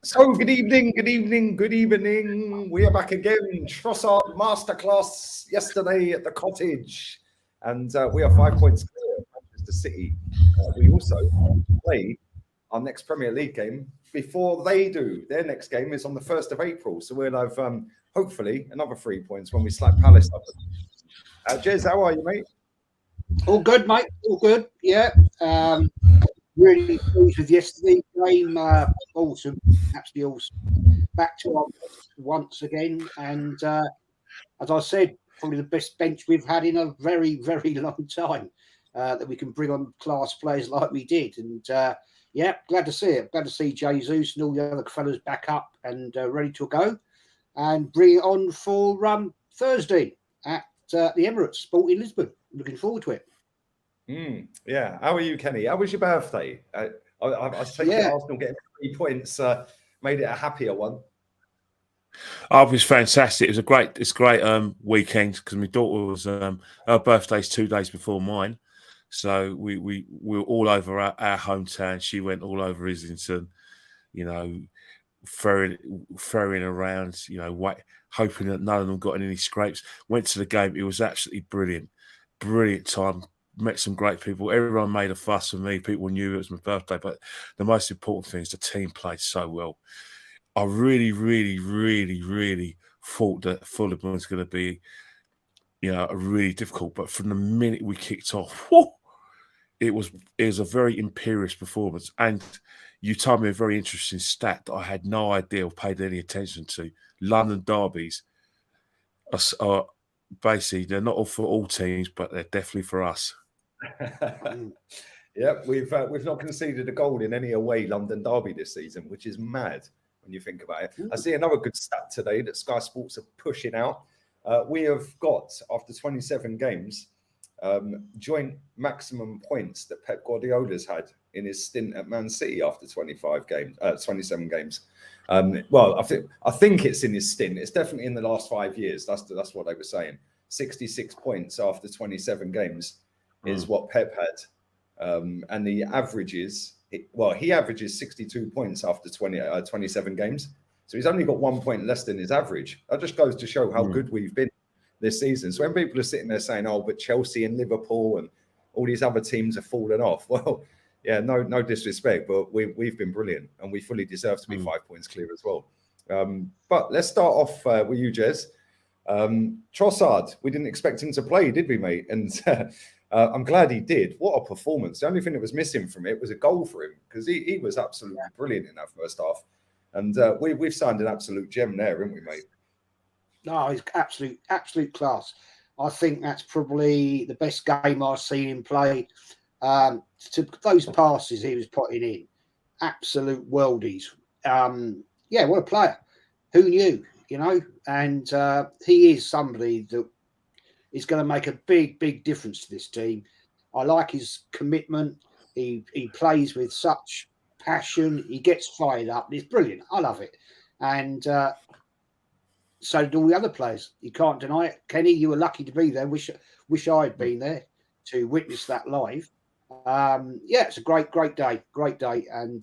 So good evening. We are back again. Trossard Masterclass yesterday at the cottage. And we are 5 points clear of Manchester City. We also play our next Premier League game before they do. Their next game is on the 1st of April. So we'll have, hopefully, another 3 points when we slap Palace up. Jez, how are you, mate? All good, mate. All good. Yeah. Really pleased with yesterday's game. Awesome. Absolutely awesome. Back to our once again. And as I said, probably the best bench we've had in a very, very long time that we can bring on class players like we did. And yeah, glad to see it. Glad to see JEZ'S and all the other fellas back up and ready to go and bring it on for Thursday at the Emirates Sport in Lisbon. Looking forward to it. Yeah. How are you, Kenny? How was your birthday? I take it Arsenal getting 3 points made it a happier one. Oh, it was fantastic. It was great weekend because my daughter was her birthday's 2 days before mine, so we were all over our hometown. She went all over Islington, ferrying around, hoping that none of them got in any scrapes. Went to the game. It was absolutely brilliant time. Met some great people. Everyone made a fuss of me. People knew it was my birthday, but the most important thing is the team played so well. I really, really, really, really thought that Fulham was going to be, a really difficult. But from the minute we kicked off, it was a very imperious performance. And you told me a very interesting stat that I had no idea or paid any attention to. London derbies are basically, they're not for all teams, but they're definitely for us. Yep, we've not conceded a goal in any away London derby this season, which is mad when you think about it. I see another good stat today that Sky Sports are pushing out. We have got, after 27 games, joint maximum points that Pep Guardiola's had in his stint at Man City after 27 games. Well, I think it's in his stint. It's definitely in the last 5 years. That's what they were saying. 66 points after 27 games is what Pep had. And the averages, he averages 62 points after 27 games. So he's only got 1 point less than his average. That just goes to show how good we've been this season. So when people are sitting there saying, oh, but Chelsea and Liverpool and all these other teams have fallen off. Well, yeah, no disrespect, but we've been brilliant and we fully deserve to be 5 points clear as well. But let's start off with you, Jez. Trossard, we didn't expect him to play, did we, mate? And I'm glad he did. What a performance. The only thing that was missing from it was a goal for him because he was absolutely brilliant in that first half. And we've signed an absolute gem there, haven't we, mate? No, he's absolute class. I think that's probably the best game I've seen him play. To those passes he was putting in, absolute worldies. What a player. Who knew, And he is somebody that is going to make a big difference to this team. I like his commitment. He plays with such passion. He gets fired up. It's brilliant. I love it. And so do all the other players. You can't deny it. Kenny, you were lucky to be there. Wish I had been there to witness that live. It's a great day. Great day. And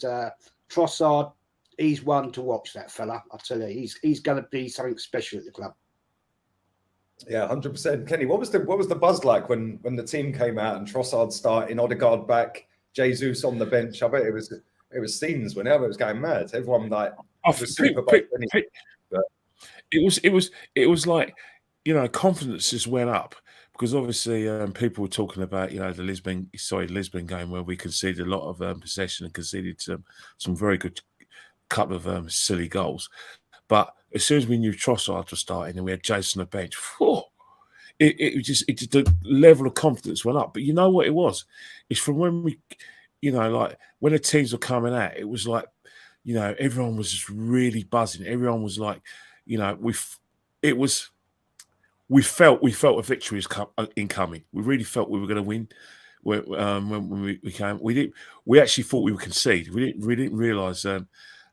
Trossard, he's one to watch, that fella. I tell you, he's going to be something special at the club. Yeah, 100%. Kenny, what was the buzz like when the team came out and Trossard starting, Odegaard back, JEZ'S on the bench? I bet it was scenes whenever it was going mad. Everyone it was like, confidence just went up because obviously people were talking about the Lisbon game where we conceded a lot of possession and conceded some very good couple of silly goals. But as soon as we knew Trossard was starting and we had JEZ'S on the bench, the level of confidence went up. But you know what it was? It's from when we, when the teams were coming out, it was like, everyone was just really buzzing. Everyone was like, we felt a victory was incoming. We really felt we were going to win. When we came, we actually thought we would concede. We didn't realise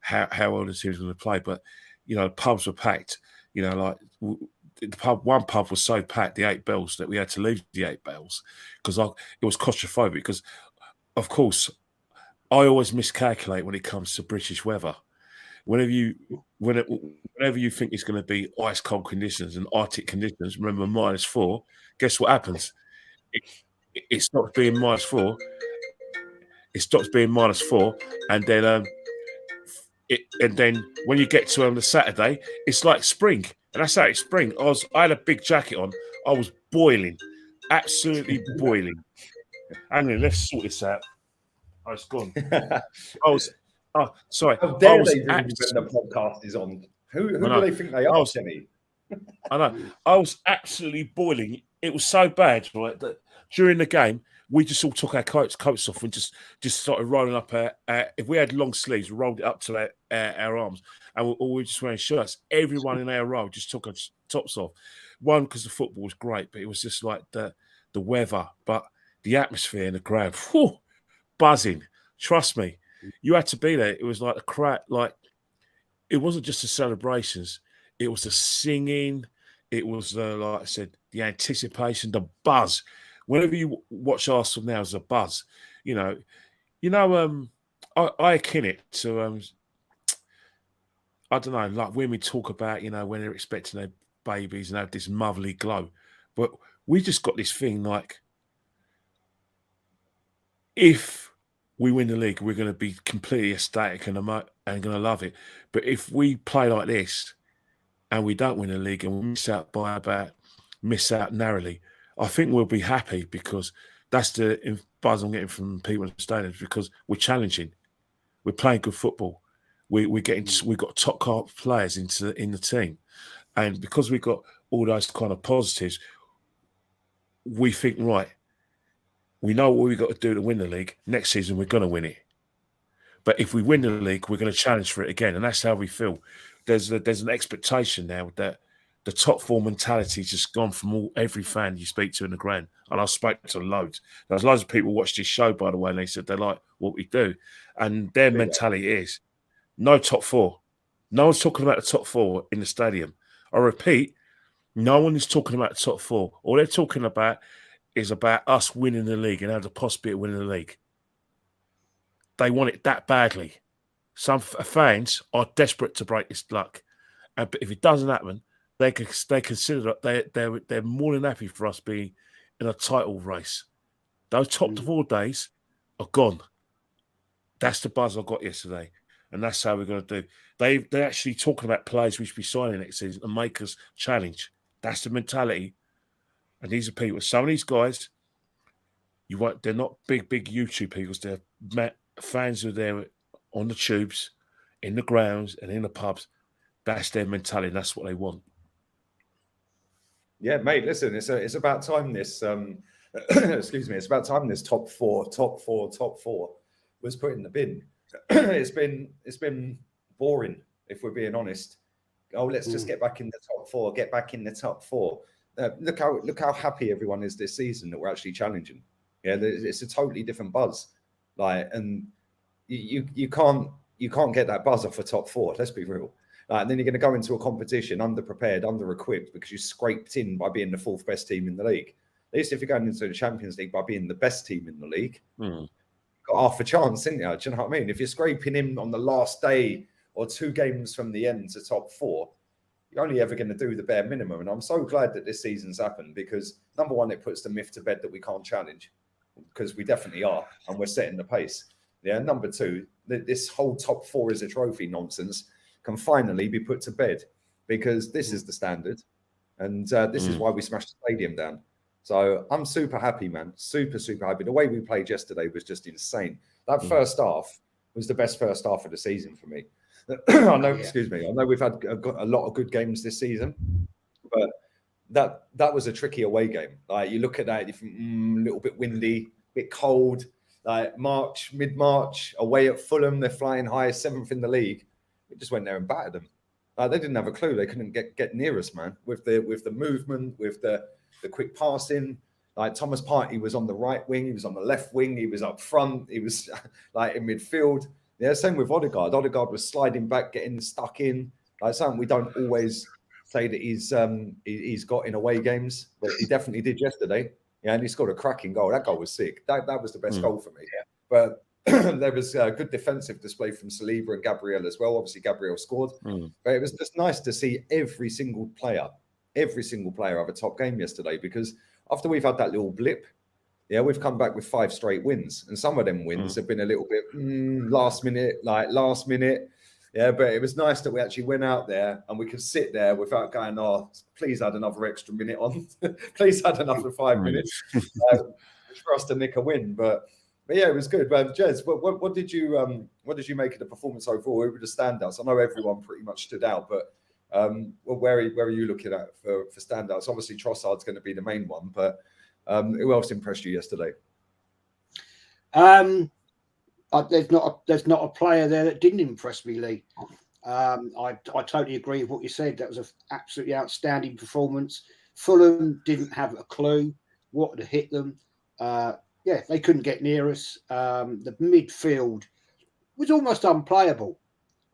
how well the team was going to play, but. Pubs were packed. One pub was so packed, the 8 bells, that we had to leave the 8 bells because it was claustrophobic. Because, of course, I always miscalculate when it comes to British weather. whenever you think it's going to be ice cold conditions and Arctic conditions, remember -4. Guess what happens? It stops being -4. It stops being -4, and then when you get to the Saturday, it's like spring, and that's how it's spring. I had a big jacket on. I was boiling, absolutely boiling. Hang on, let's sort this out. Oh, it's gone. I was. Oh, sorry. How dare I was they do when the podcast is on? Who I know. do they think they are, Timmy? I know. I was absolutely boiling. It was so bad, right, that during the game we just all took our coats off and just started rolling up if we had long sleeves, we rolled it up to our arms, and we were just wearing shirts. Everyone in our row just took our tops off. One, because the football was great, but it was just like the weather, but the atmosphere in the crowd, whew, buzzing. Trust me, you had to be there. It was like a crowd, like it wasn't just the celebrations. It was the singing. It was, like I said, the anticipation, the buzz. Whenever you watch Arsenal now, there's a buzz. I akin it to, I don't know, like when we talk about, when they're expecting their babies and have this motherly glow. But we just got this thing like, if we win the league, we're going to be completely ecstatic and going to love it. But if we play like this, and we don't win the league and we miss out narrowly, I think we'll be happy, because that's the buzz I'm getting from people in the stadiums, because we're challenging, we're playing good football, we've got top class players in the team, and because we've got all those kind of positives, we think, right, we know what we've got to do to win the league. Next season we're going to win it, but if we win the league, we're going to challenge for it again, and that's how we feel. There's an expectation now that the top four mentality has just gone from every fan you speak to in the ground. And I spoke to loads. There's loads of people watched this show, by the way, and they said they like what we do. And their mentality is no top four. No one's talking about the top four in the stadium. I repeat, no one is talking about the top four. All they're talking about is about us winning the league and have the possibility of winning the league. They want it that badly. Some fans are desperate to break this luck, but if it doesn't happen, they consider that they're more than happy for us being in a title race. Those top 4 days are gone. That's the buzz I got yesterday, and that's how we're going to do. They're actually talking about players we should be signing next season and make us challenge. That's the mentality, and these are people. Some of these guys, they're not big YouTube people. They're fans who are there on the tubes, in the grounds, and in the pubs. That's their mentality. And that's what they want. Yeah, mate. Listen, it's about time this. Excuse me. It's about time this top four was put in the bin. It's been boring, if we're being honest. Oh, let's just get back in the top four. Get back in the top four. Look how happy everyone is this season that we're actually challenging. Yeah, it's a totally different buzz. And you can't get that buzz off a top four. Let's be real. And then you're going to go into a competition underprepared, under-equipped, because you scraped in by being the 4th best team in the league. At least if you're going into the Champions League by being the best team in the league, you've got half a chance, isn't you? Do you know what I mean? If you're scraping in on the last day or 2 games from the end to top 4, you're only ever going to do the bare minimum. And I'm so glad that this season's happened, because number one, it puts the myth to bed that we can't challenge, because we definitely are, and we're setting the pace. Yeah. Number 2, this whole top 4 is a trophy nonsense can finally be put to bed, because this is the standard, and this is why we smashed the stadium down. So I'm super happy, man. Super happy. The way we played yesterday was just insane. That first half was the best first half of the season for me. I know, excuse me. I know we've had a lot of good games this season, but that was a tricky away game. Like, you look at that, you think, a little bit windy, a bit cold. Like mid-March, away at Fulham, they're flying high, 7th in the league. We just went there and battered them. They didn't have a clue. They couldn't get near us, man. With the movement, with the quick passing. Like, Thomas Partey was on the right wing, he was on the left wing, he was up front, he was like in midfield. Yeah, same with Odegaard. Odegaard was sliding back, getting stuck in. Like, something we don't always say that he's got in away games, but he definitely did yesterday. Yeah, and he scored a cracking goal. That goal was sick. That was the best goal for me. Yeah. But There was a good defensive display from Saliba and Gabriel as well. Obviously, Gabriel scored, but it was just nice to see every single player have a top game yesterday, because after we've had that little blip, we've come back with 5 straight wins, and some of them wins have been a little bit last minute. Yeah, but it was nice that we actually went out there and we could sit there without going, oh, please add another extra minute on. Please add another 5 minutes for us to nick a win. But yeah, it was good. But Jez, what did you make of the performance overall? Who were the standouts? I know everyone pretty much stood out, but where are you looking at for standouts? Obviously, Trossard's going to be the main one, but who else impressed you yesterday? There's not a player there that didn't impress me, Lee. I totally agree with what you said. That was an absolutely outstanding performance. Fulham didn't have a clue what had hit them. They couldn't get near us. The midfield was almost unplayable.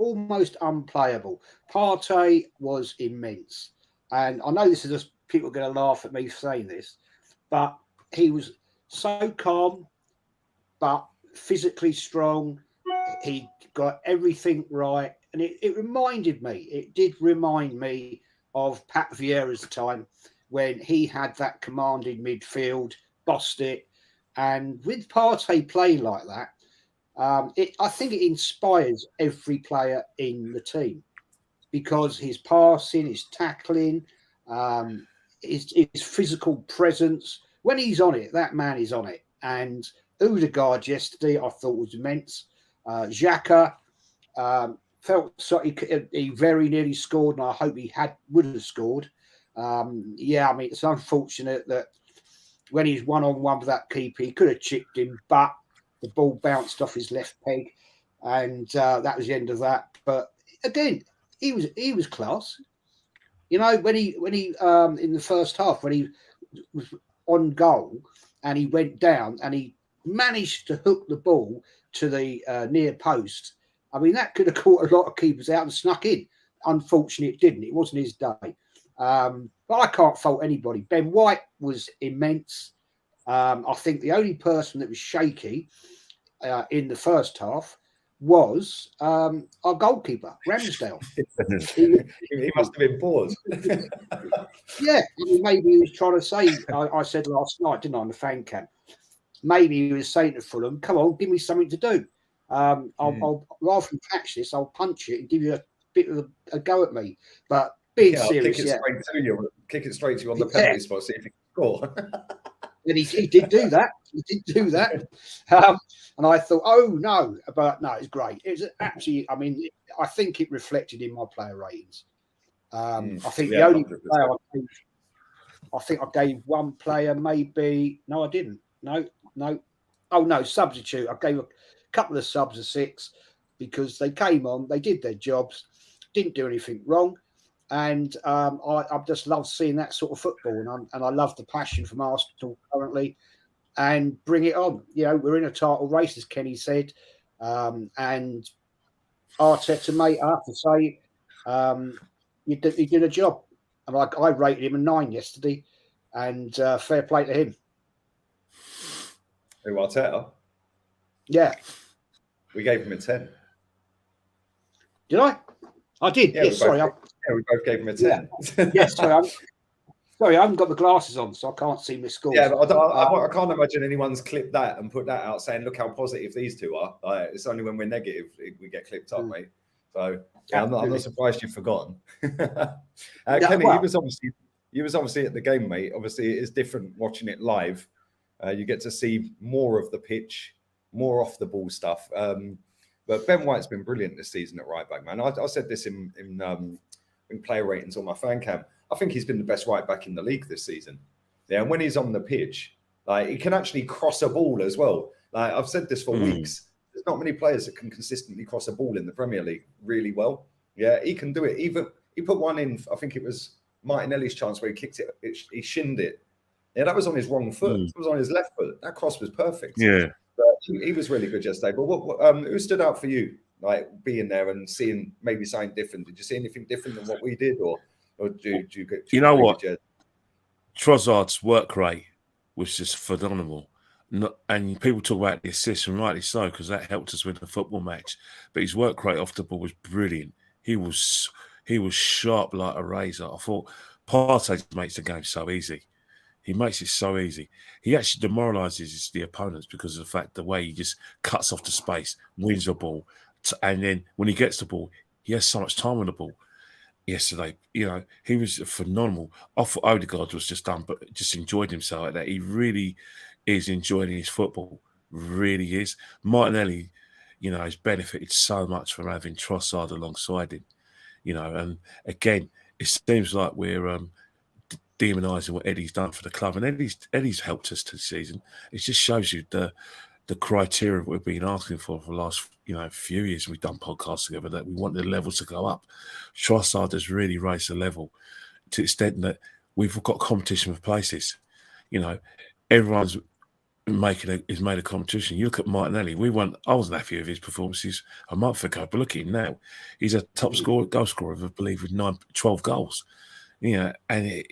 Partey was immense. And I know this is just people are going to laugh at me saying this, but he was so calm, but physically strong. He got everything right. And it did remind me of Pat Vieira's time when he had that commanding midfield, bossed it. And with Partey playing like that, I think it inspires every player in the team, because his passing, his tackling, his physical presence, when he's on it, that man is on it. And Odegaard yesterday, I thought was immense. Xhaka felt sorry, he very nearly scored, and I hope he would have scored. It's unfortunate that when he's one-on-one with that keeper, he could have chipped him, but the ball bounced off his left peg, and that was the end of that. But again, he was class. You know, when he in the first half, when he was on goal and he went down and he managed to hook the ball to the near post. I mean, that could have caught a lot of keepers out and snuck in. Unfortunately, it didn't. It wasn't his day. But I can't fault anybody. Ben White was immense. I think the only person that was shaky in the first half was our goalkeeper, Ramsdale. He must have been bored. Yeah, maybe he was trying to say, I said last night, didn't I, on the fan camp, maybe he was saying to Fulham, come on, give me something to do. I'll rather than catch this, I'll punch it and give you a bit of a go at me. But being serious, kick it straight to you on the penalty spot, see if you can score. And he did do that. And I thought, oh no, but no, it's great. It was actually, I mean, I think it reflected in my player ratings. I think the only player I think I gave one player maybe. No, I didn't. No. Oh no, substitute. I gave a couple of subs a 6 because they came on, they did their jobs, didn't do anything wrong. And I just love seeing that sort of football, and I love the passion from Arsenal currently, and bring it on. You know, we're in a title race, as Kenny said, and Arteta, mate, I have to say, he did a job. And I rated him a 9 yesterday, and fair play to him. Who, Arteta? Yeah. We gave him a 10. Did I? I did. Yeah, yes, sorry. We both gave him a 10. Yes, sorry. I haven't got the glasses on, so I can't see my scores. Yeah, but I can't imagine anyone's clipped that and put that out saying, look how positive these two are. It's only when we're negative we get clipped up, mate. So yeah, I'm not surprised you've forgotten. Kenny, you was obviously at the game, mate. Obviously, it is different watching it live. You get to see more of the pitch, more off the ball stuff. But Ben White's been brilliant this season at right back, man. I said this in player ratings on my fan cam. I think he's been the best right back in the league this season. Yeah, and when he's on the pitch, like he can actually cross a ball as well. Like I've said this for weeks. There's not many players that can consistently cross a ball in the Premier League really well. Yeah, he can do it. Even he put one in. I think it was Martinelli's chance where he kicked it. He shinned it. Yeah, that was on his wrong foot. It was on his left foot. That cross was perfect. Yeah, but he was really good yesterday. But who stood out for you? Like being there and seeing maybe something different. Did you see anything different than what we did, or do you know what? Trossard's work rate was just phenomenal. And people talk about the assists, and rightly so, because that helped us win the football match. But his work rate off the ball was brilliant. He was sharp like a razor. I thought Partey makes the game so easy. He makes it so easy. He actually demoralises the opponents because of the fact the way he just cuts off the space, wins the ball, and then when he gets the ball, he has so much time on the ball. Yesterday, he was phenomenal. I thought Odegaard was just done, but just enjoyed himself like that. He really is enjoying his football, really is. Martinelli, has benefited so much from having Trossard alongside him, and again, it seems like we're demonising what Eddie's done for the club, and Eddie's helped us this season. It just shows you the criteria we've been asking for the last few years. We've done podcasts together that we want the levels to go up. Trossard has really raised the level to the extent that we've got competition for places. Everyone's made a competition. You look at Martinelli. I wasn't happy with his performances a month ago, but look at him now. He's a top goal scorer, I believe, with 12 goals. And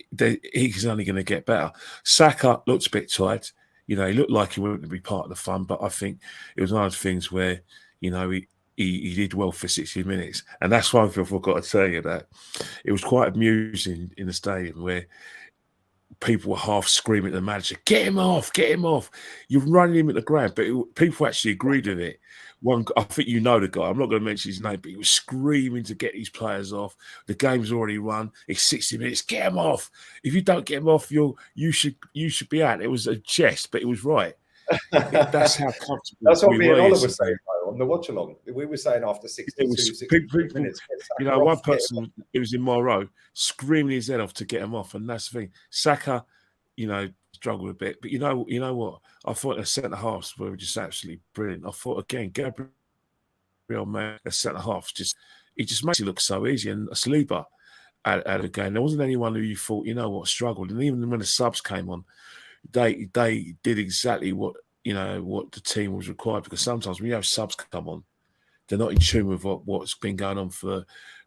he's only going to get better. Saka looked a bit tired. He looked like he wouldn't be part of the fun, but I think it was one of the things where, he did well for 60 minutes. And that's one thing I forgot to tell you, that it was quite amusing in the stadium where people were half screaming at the manager, get him off. You're running him at the ground. But people actually agreed with it. I think the guy, I'm not going to mention his name, but he was screaming to get these players off. The game's already run. It's 60 minutes. Get him off. If you don't get him off, you should be out. It was a jest, but it was right. That's how comfortable. That's what me and Oliver were saying on the watch along. We were saying after 62 minutes. One person, it was in my row, screaming his head off to get him off, and that's the thing. Saka, struggled a bit, but you know what? I thought the centre halves were just absolutely brilliant. I thought again, Gabriel, man, the centre halves he just makes it look so easy. And Saliba at a game, there wasn't anyone who you thought, struggled. And even when the subs came on, they did exactly what the team was required, because sometimes when you have subs come on, they're not in tune with what's been going on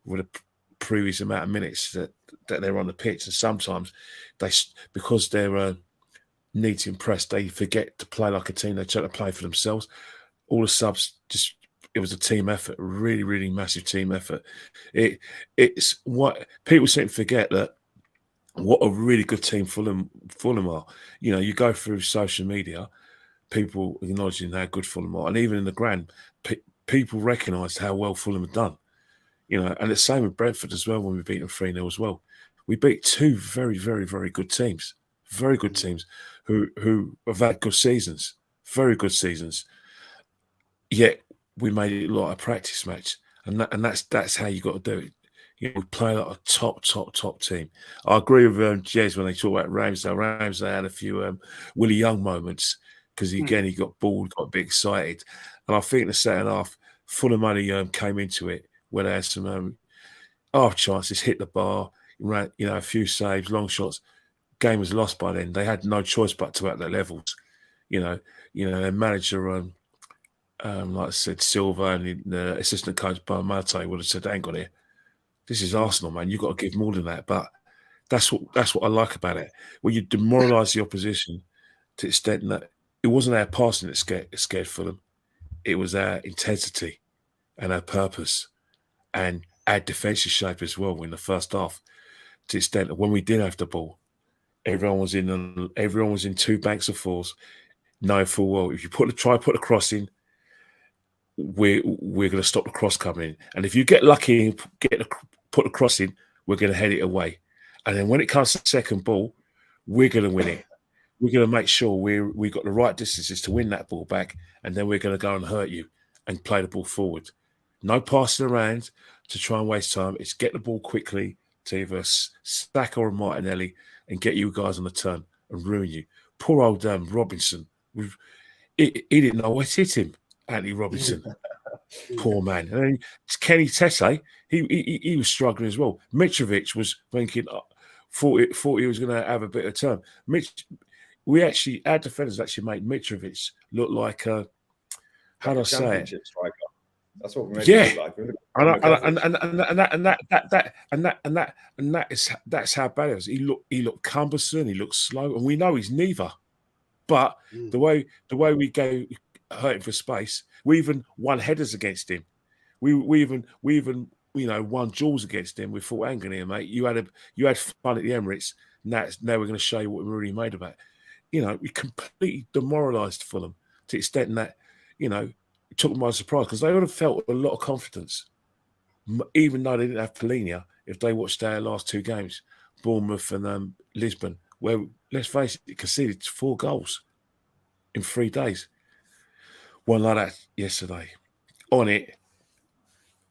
with the previous amount of minutes that they're on the pitch, and sometimes because they're need to impress, they forget to play like a team. They try to play for themselves. All the subs it was a team effort, really, really massive team effort. It's what people seem to forget, that what a really good team Fulham are. You go through social media, people acknowledging how good Fulham are, and even in the ground, people recognised how well Fulham had done. And the same with Brentford as well when we beat them 3-0 as well. We beat two very, very, very good teams, who have had good seasons, very good seasons. Yet we made it like a practice match, and that's how you got to do it. We play like a top team. I agree with Jez when they talk about Ramsdale. Ramsdale had a few Willie Young moments because he got bored, got a bit excited, and I think in the second half, Fulham only came into it where they had some half chances, hit the bar, ran, a few saves, long shots. Game was lost by then. They had no choice but to up their levels. Their manager, like I said, Silva, and the assistant coach Mate would have said, "Hang on here. This is Arsenal, man. You've got to give more than that." But that's what I like about it. When you demoralise the opposition to the extent that it wasn't our passing that scared Fulham. It was our intensity and our purpose and our defensive shape as well in the first half. To the extent that when we did have the ball, everyone was in two banks of fours, knowing full well if you put the cross in, we're going to stop the cross coming in. And if you get lucky and put the cross in, we're going to head it away. And then when it comes to the second ball, we're going to win it. We're going to make sure we got the right distances to win that ball back, and then we're going to go and hurt you and play the ball forward. No passing around to try and waste time. It's get the ball quickly to either Saka or Martinelli and get you guys on the turn and ruin you. Poor old Robinson. He didn't know what hit him, Anthony Robinson. Poor man. And then Kenny Tete, he was struggling as well. Mitrovic was thinking, thought he was going to have a bit of turn. Our defenders actually made Mitrovic look like how do I say it? Striker. That's what we made it look like. That's how bad it was. He looked cumbersome. He looked slow, and we know he's neither. But the way we go hurting for space, we even won headers against him. We even won duels against him. We thought, hang on here, mate. You had fun at the Emirates. Now we're going to show you what we're really made about. We completely demoralised Fulham to the extent that, it took them by surprise because they would have felt a lot of confidence, even though they didn't have Polina, if they watched their last 2 games, Bournemouth and Lisbon, where, let's face it, conceded 4 goals in 3 days. One like that yesterday. On it,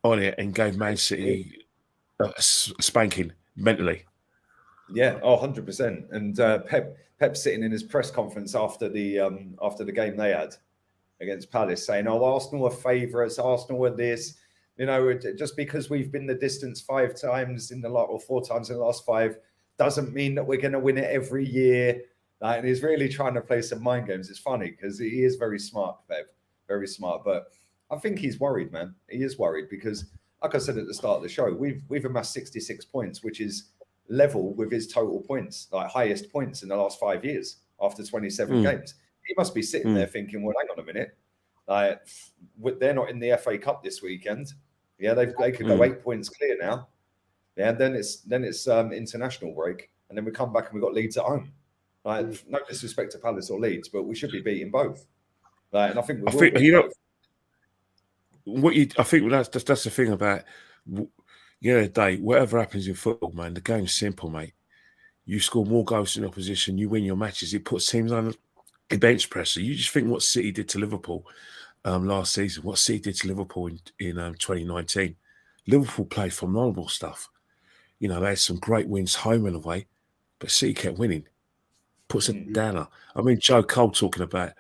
and gave Man City a spanking mentally. Yeah, 100%. And Pep sitting in his press conference after the game they had against Palace, saying, "Oh, Arsenal are favourites. Arsenal are this. Just because we've been the distance 5 times or 4 times in the last 5 doesn't mean that we're going to win it every year." And he's really trying to play some mind games. It's funny because he is very smart, Pep, very smart. But I think he's worried, man. He is worried because, like I said at the start of the show, we've amassed 66 points, which is level with his total points, like highest points in the last 5 years after 27 games. He must be sitting there thinking, well, hang on a minute. They're not in the FA Cup this weekend. Yeah, they could go 8 points clear now. Yeah, and then it's international break, and then we come back and we've got Leeds at home. No disrespect to Palace or Leeds, but we should be beating both. And I think we will beat both. I think that's the thing about Dave. Whatever happens in football, man, the game's simple, mate. You score more goals than opposition, you win your matches. It puts teams on a bench pressure. You just think what City did to Liverpool last season, what City did to Liverpool in 2019. Liverpool played phenomenal stuff. They had some great wins home and away, but City kept winning. Puts a downer. I mean, Joe Cole talking about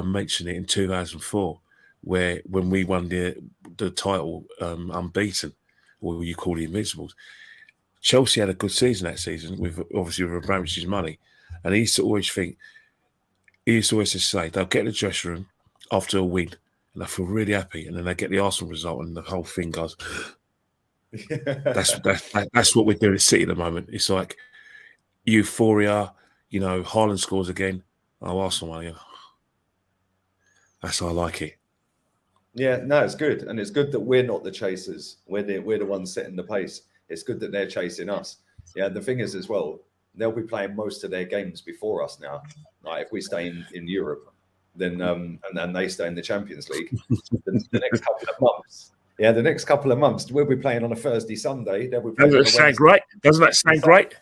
mentioning it in 2004, when we won the title unbeaten, or you call the Invincibles. Chelsea had a good season that season, with Abramovich's money, and he used to always say they'll get in the dressing room after a win and they feel really happy, and then they get the Arsenal result and the whole thing goes. That's what we're doing at City at the moment. It's like euphoria. Haaland scores again. Oh, Arsenal won. That's how I like it. Yeah, no, it's good, and it's good that we're not the chasers. We're the ones setting the pace. It's good that they're chasing us. Yeah, the thing is as well, they'll be playing most of their games before us now. Like if we stay in Europe, then and then they stay in the Champions League. the next couple of months, we'll be playing on a Thursday, Sunday. They'll be playing. Doesn't that sound great?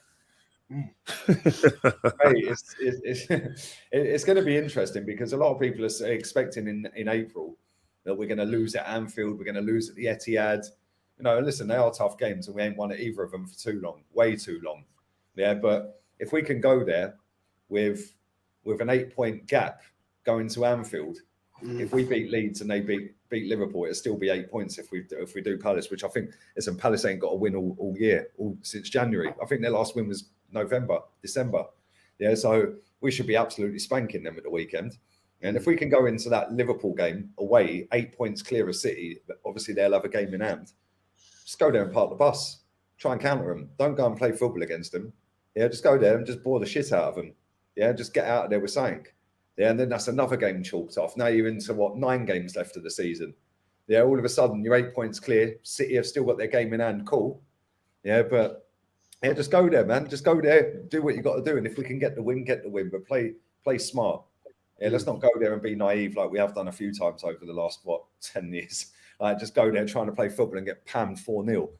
It's going to be interesting because a lot of people are expecting in April that we're going to lose at Anfield, we're going to lose at the Etihad. Listen, they are tough games, and we ain't won at either of them for too long, way too long. Yeah, but if we can go there with an 8-point gap going to Anfield, if we beat Leeds and they beat Liverpool, it'll still be 8 points if we do Palace, which I think, listen, Palace ain't got a win all year, since January. I think their last win was December. Yeah, so we should be absolutely spanking them at the weekend. And if we can go into that Liverpool game away, 8 points clear of City, obviously they'll have a game in hand. Just go there and park the bus. Try and counter them. Don't go and play football against them. Yeah, just go there and just bore the shit out of them. Yeah, just get out of there with something. Yeah, and then that's another game chalked off. Now you're into 9 games left of the season. Yeah, all of a sudden you're 8 points clear. City have still got their game in hand. Cool. Yeah, but yeah, just go there, man. Just go there, do what you got to do. And if we can get the win, but play smart. Yeah, let's not go there and be naive like we have done a few times over the last 10 years. Just go there trying to play football and get pammed 4-0.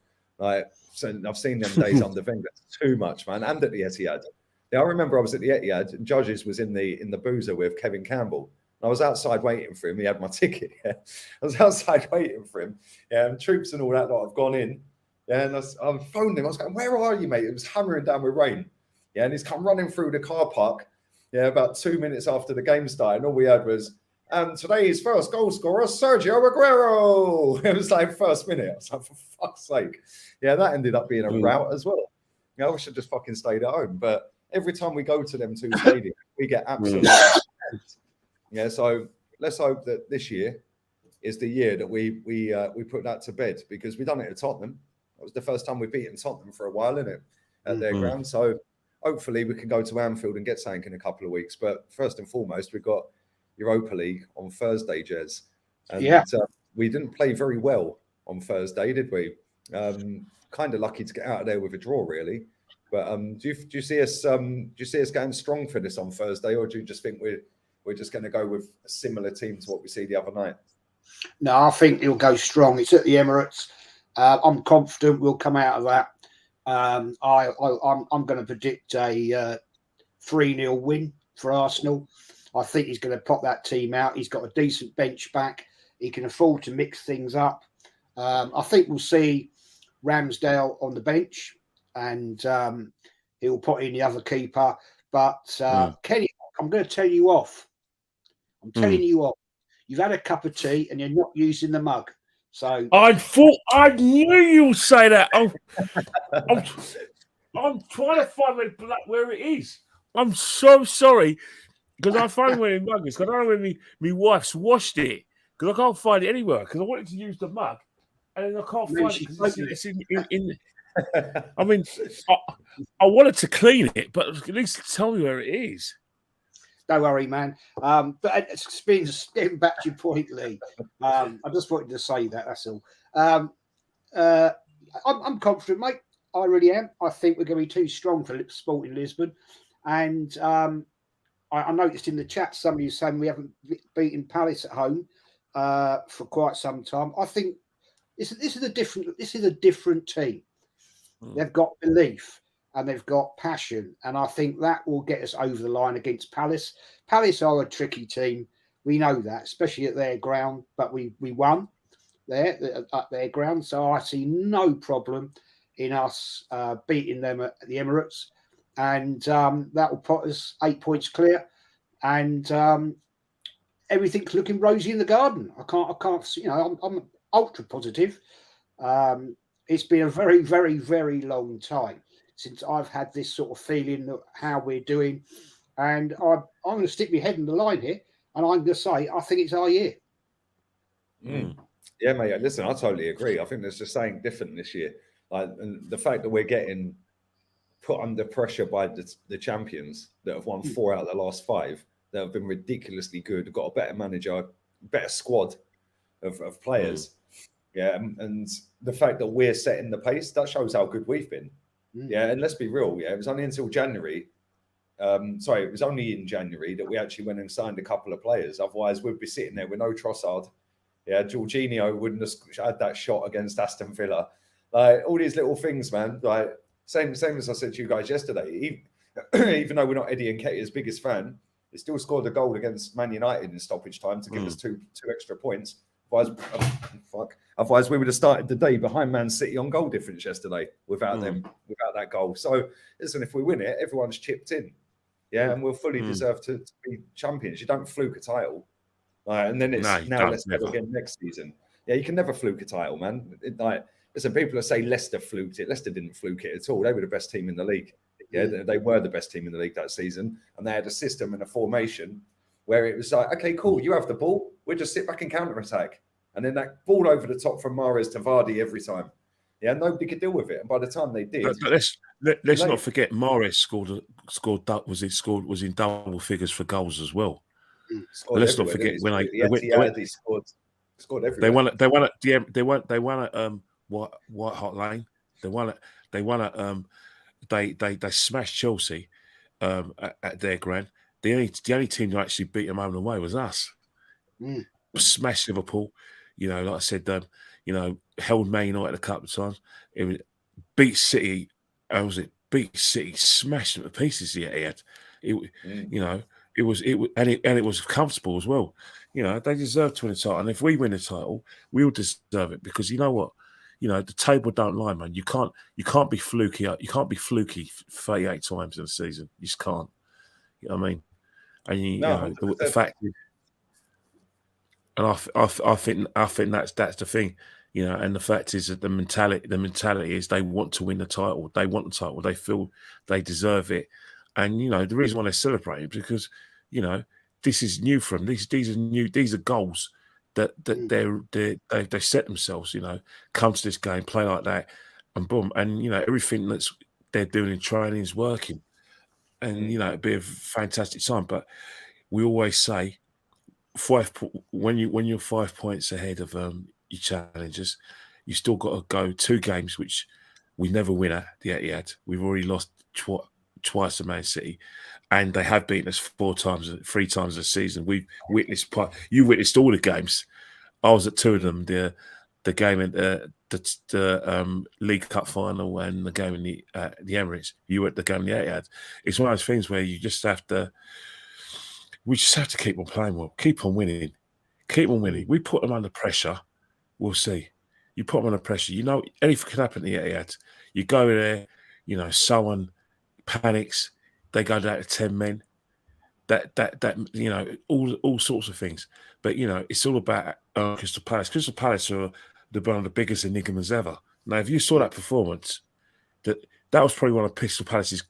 So I've seen them days under Wenger. Too much, man. And at the Etihad. Yeah, I remember I was at the Etihad and Judges was in the boozer with Kevin Campbell. I was outside waiting for him. He had my ticket. Yeah. I was outside waiting for him. Yeah, and troops and all that lot have gone in. Yeah, and I phoned him. I was going, "Where are you, mate?" It was hammering down with rain. Yeah, and he's come running through the car park. Yeah, about 2 minutes after the game started, and all we had was, today's first goal scorer, Sergio Aguero. It was like first minute. I was like, for fuck's sake. Yeah, that ended up being a rout as well. Yeah, I wish I'd just fucking stayed at home. But every time we go to them 2 stadiums, we get absolutely yeah, so let's hope that this year is the year that we put that to bed, because we done it at Tottenham. It was the first time we've beaten Tottenham for a while, isn't it? At their ground. So hopefully we can go to Anfield and get something in a couple of weeks. But first and foremost, we've got Europa League on Thursday, Jez. And we didn't play very well on Thursday, did we? Kind of lucky to get out of there with a draw, really. But do you see us going strong for this on Thursday, or do you just think we're just going to go with a similar team to what we see the other night? No, I think he'll go strong. It's at the Emirates. I'm confident we'll come out of that. I'm going to predict a 3-0 win for Arsenal. I think he's going to pop that team out. He's got a decent bench back. He can afford to mix things up. I think we'll see Ramsdale on the bench, and he'll put in the other keeper. But Kenny, I'm going to tell you off. I'm telling you off. You've had a cup of tea and you're not using the mug. So I knew you would say that. I'm trying to find where it is. I'm so sorry because I found where the mug is. Because I don't know where my wife's washed it because I can't find it anywhere. Because I wanted to use the mug and then I can't find it because it's in. I mean, I wanted to clean it, but at least tell me where it is. Don't worry, man. But getting back to your point, Lee, I just wanted to say that. That's all. I'm confident, mate. I really am. I think we're going to be too strong for Sporting Lisbon. And I noticed in the chat somebody was saying we haven't beaten Palace at home for quite some time. I think this is a different team. They've got belief and they've got passion, and I think that will get us over the line against Palace. Palace are a tricky team. We know that, especially at their ground, but we won there at their ground. So I see no problem in us beating them at the Emirates, and that will put us 8 points clear, and everything's looking rosy in the garden. I can't. I'm ultra positive. It's been a very, very, very long time since I've had this sort of feeling of how we're doing, and I'm going to stick my head in the line here, and I'm going to say I think it's our year. Yeah, mate. Listen, I totally agree. I think there's just something different this year. And the fact that we're getting put under pressure by the champions that have won 4 out of the last 5, that have been ridiculously good, got a better manager, better squad of players. Yeah, and the fact that we're setting the pace, that shows how good we've been. Yeah, and let's be real. Yeah, it was only until January. It was only in January that we actually went and signed a couple of players. Otherwise, we'd be sitting there with no Trossard. Yeah, Jorginho wouldn't have had that shot against Aston Villa. Like all these little things, man. Like same as I said to you guys yesterday. Even though we're not Eddie Nketiah's biggest fan, he still scored a goal against Man United in stoppage time to give us two extra points. Otherwise, we would have started the day behind Man City on goal difference yesterday without that goal. So, listen, if we win it, everyone's chipped in. Yeah, and we'll fully deserve to be champions. You don't fluke a title. And then let's go again next season. Yeah, you can never fluke a title, man. Listen, people that say Leicester fluked it. Leicester didn't fluke it at all. They were the best team in the league. Yeah, they were the best team in the league that season. And they had a system and a formation where it was like, okay, cool, you have the ball. We'll just sit back and counter-attack. And then that ball over the top from Mahrez to Vardy every time. Yeah, nobody could deal with it. And by the time they did... But let's not forget, Mahrez was in double figures for goals as well. Let's not forget when he scored everywhere. They won at White Hart Lane. They smashed Chelsea at their ground. The only team that actually beat them home and away was us. Smashed Liverpool. Like I said, held Man United a couple of times. It was beat City. Beat City, smashed them to pieces. It was comfortable as well. They deserve to win the title, and if we win the title, we'll deserve it because you know what, the table don't lie, man. You can't be fluky. You can't be fluky 38 times in a season. You just can't. You know what I mean? And the fact is, and I think that's the thing. And the fact is that the mentality is they want to win the title. They want the title. They feel they deserve it. And, the reason why they're celebrating because, this is new for them. These are new. These are goals that they set themselves, come to this game, play like that and boom. And, everything they're doing in training is working. and it'd be a fantastic time. But we always say when you're 5 points ahead of your challengers, you still got to go 2 games, which we never win at the Etihad. We've already lost twice to Man City, and they have beaten us 3 times this season. We've witnessed you witnessed all the games. I was at 2 of them. The game in the League Cup final and the game in the Emirates. You were at the game in the Etihad. It's one of those things where you just have to. We just have to keep on playing well, keep on winning, keep on winning. We put them under pressure. We'll see. You put them under pressure. Anything can happen at the Etihad. You go there, someone panics. They go down to 10 men. All sorts of things. But it's all about Crystal Palace. Crystal Palace are one of the biggest enigmas ever. Now, if you saw that performance, that was probably one of Crystal Palace's